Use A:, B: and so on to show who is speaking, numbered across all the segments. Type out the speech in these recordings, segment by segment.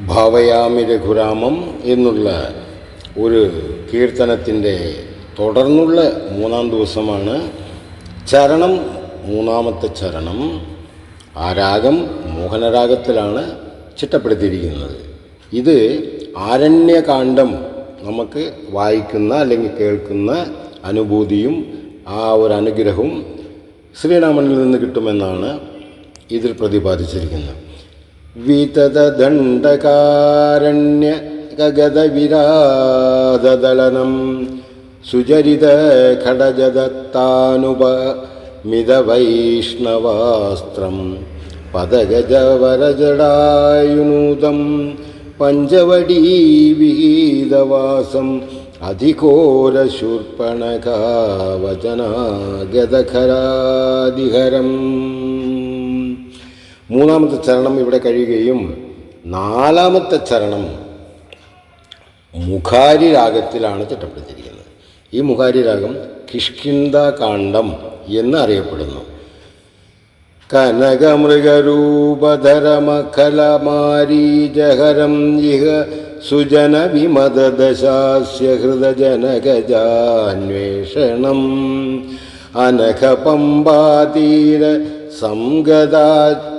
A: ഭാവയാമി രഘുരാമം എന്നുള്ള ഒരു കീർത്തനത്തിൻ്റെ തുടർന്നുള്ള മൂന്നാം ദിവസമാണ് ചരണം. മൂന്നാമത്തെ ചരണം ആ രാഗം മോഹനരാഗത്തിലാണ് ചിട്ടപ്പെടുത്തിയിരിക്കുന്നത്. ഇത് ആരണ്യകാന്ഡം നമുക്ക് വായിക്കുന്ന അല്ലെങ്കിൽ കേൾക്കുന്ന അനുഭൂതിയും ആ ഒരു അനുഗ്രഹവും ശ്രീരാമനിൽ നിന്ന് കിട്ടുമെന്നാണ് ഇതിൽ പ്രതിപാദിച്ചിരിക്കുന്നത്. വിതതദണ്ഡകാരണ്യ ഗഗദവിരാദദളനം സുചരിത ഖഡജദത്താനുപമിതവൈഷ്ണവാസ്ത്രം പദഗജവരജടായുനൂതം പഞ്ചവടീവിഹീതവാസം അധിഘോരശൂർപ്പണകാവചനാഗതഖരാദിഹരം. മൂന്നാമത്തെ ചരണം ഇവിടെ കഴിയുകയും നാലാമത്തെ ചരണം മുഖാരി രാഗത്തിലാണ് ചിട്ടപ്പെടുത്തിയിരിക്കുന്നത്. ഈ മുഖാരി രാഗം കിഷ്കിന്ധാകാന്ഡം എന്ന് അറിയപ്പെടുന്നു. കനകമൃഗരൂപധരമഖലമാരീജഹരം ഇഹ സുജന വിമദദശാസ്യ ഹൃദജനഗജാന്വേഷണം അനഘപമ്പാതീര സംഗതാഞ്ജനേയ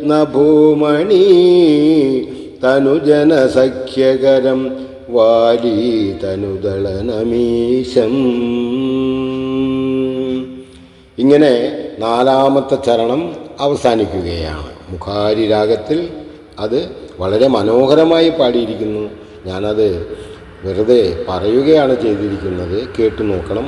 A: നഭൂമണി തനുജനസഖ്യകരം വാലീ തനുദളനമീശം. ഇങ്ങനെ നാലാമത്തെ ചരണം അവസാനിക്കുകയാണ്. മുഖാരി രാഗത്തിൽ അത് വളരെ മനോഹരമായി പാടിയിരിക്കുന്നു. ഞാനത് വെറുതെ പറയുകയാണ് ചെയ്തിരിക്കുന്നത്. കേട്ടു നോക്കണം.